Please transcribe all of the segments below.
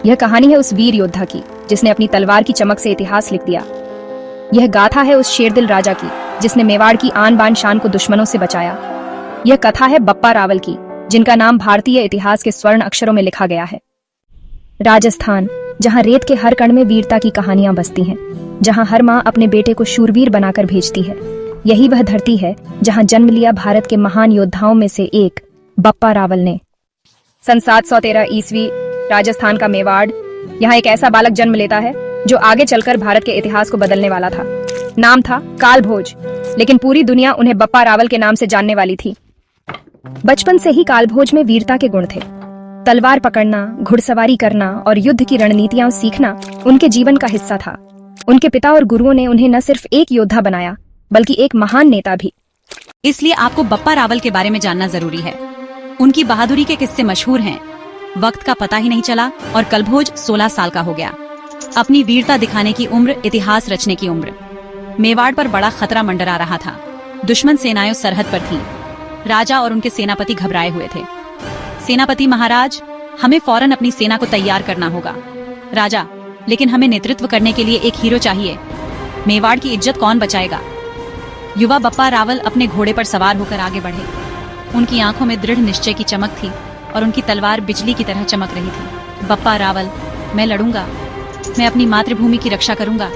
यह कहानी है उस वीर योद्धा की जिसने अपनी तलवार की चमक से इतिहास लिख दिया। यह गाथा है उस शेरदिल राजा की जिसने मेवाड़ की आन बान शान को दुश्मनों से बचाया। यह कथा है बप्पा रावल की जिनका नाम भारतीय इतिहास के स्वर्ण अक्षरों में लिखा गया है। राजस्थान, जहां रेत के हर कण में वीरता की कहानियां बसती हैं, जहां हर माँ अपने बेटे को शूरवीर बनाकर भेजती है, यही वह धरती है जहां जन्म लिया भारत के महान योद्धाओं में से एक बप्पा रावल ने। सन 713 ईस्वी, राजस्थान का मेवाड़, यहाँ एक ऐसा बालक जन्म लेता है जो आगे चलकर भारत के इतिहास को बदलने वाला था। नाम था कालभोज, लेकिन पूरी दुनिया उन्हें बप्पा रावल के नाम से जानने वाली थी। बचपन से ही कालभोज में वीरता के गुण थे। तलवार पकड़ना, घुड़सवारी करना और युद्ध की रणनीतियां सीखना उनके जीवन का हिस्सा था। उनके पिता और गुरुओं ने उन्हें न सिर्फ एक योद्धा बनाया बल्कि एक महान नेता भी। इसलिए आपको बप्पा रावल के बारे में जानना जरूरी है। उनकी बहादुरी के किस्से मशहूर हैं। वक्त का पता ही नहीं चला और कालभोज 16 साल का हो गया। अपनी वीरता दिखाने की उम्र, इतिहास रचने की उम्र। मेवाड़ पर बड़ा खतरा मंडरा रहा था। दुश्मन सेनाएं सरहद पर थीं। राजा और उनके सेनापति घबराए हुए थे। सेनापति महाराज, हमें फौरन अपनी सेना को तैयार करना होगा। राजा, लेकिन हमें नेतृत्व करने के लिए एक हीरो चाहिए। मेवाड़ की इज्जत कौन बचाएगा? युवा बप्पा रावल अपने घोड़े पर सवार होकर आगे बढ़े। उनकी आंखों में दृढ़ निश्चय की चमक थी और उनकी तलवार बिजली की तरह चमक रही थी। बप्पा रावल, मैं लड़ूंगा, मैं अपनी मातृभूमि की रक्षा करूंगा।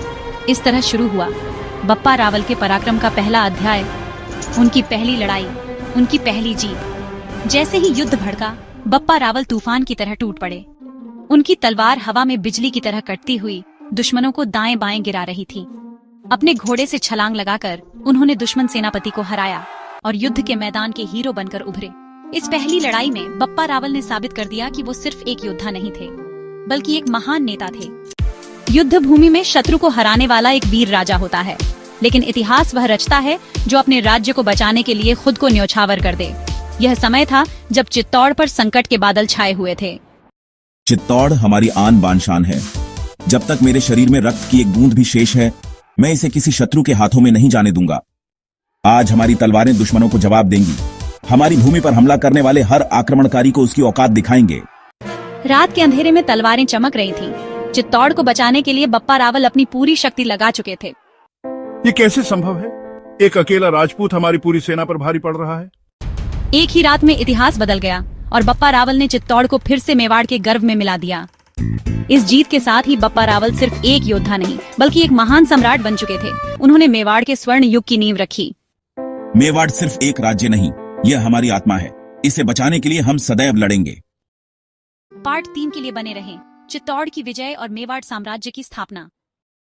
इस तरह शुरू हुआ बप्पा रावल के पराक्रम का पहला अध्याय। उनकी पहली लड़ाई, उनकी पहली जीत। जैसे ही युद्ध भड़का, बप्पा रावल तूफान की तरह टूट पड़े। उनकी तलवार हवा में बिजली की तरह कटती हुई दुश्मनों को दाएं बाएं गिरा रही थी। अपने घोड़े से छलांग लगाकर उन्होंने दुश्मन सेनापति को हराया और युद्ध के मैदान के हीरो बनकर उभरे। इस पहली लड़ाई में बप्पा रावल ने साबित कर दिया कि वो सिर्फ एक योद्धा नहीं थे, बल्कि एक महान नेता थे। युद्ध भूमि में शत्रु को हराने वाला एक वीर राजा होता है, लेकिन इतिहास वह रचता है जो अपने राज्य को बचाने के लिए खुद को न्यौछावर कर दे। यह समय था जब चित्तौड़ पर संकट के बादल छाए हुए थे। चित्तौड़ हमारी आन बान शान है। जब तक मेरे शरीर में रक्त की एक बूंद भी शेष है, मैं इसे किसी शत्रु के हाथों में नहीं जाने दूंगा। आज हमारी तलवारें दुश्मनों को जवाब देंगी। हमारी भूमि पर हमला करने वाले हर आक्रमणकारी को उसकी औकात दिखाएंगे। रात के अंधेरे में तलवारें चमक रही थीं। चित्तौड़ को बचाने के लिए बप्पा रावल अपनी पूरी शक्ति लगा चुके थे। ये कैसे संभव है? एक अकेला राजपूत हमारी पूरी सेना पर भारी पड़ रहा है। एक ही रात में इतिहास बदल गया और बप्पा रावल ने चित्तौड़ को फिर से मेवाड़ के गर्व में मिला दिया। इस जीत के साथ ही बप्पा रावल सिर्फ एक योद्धा नहीं बल्कि एक महान सम्राट बन चुके थे। उन्होंने मेवाड़ के स्वर्ण युग की नींव रखी। मेवाड़ सिर्फ एक राज्य नहीं, यह हमारी आत्मा है। इसे बचाने के लिए हम सदैव लड़ेंगे। पार्ट 3 के लिए बने रहें। चित्तौड़ की विजय और मेवाड़ साम्राज्य की स्थापना।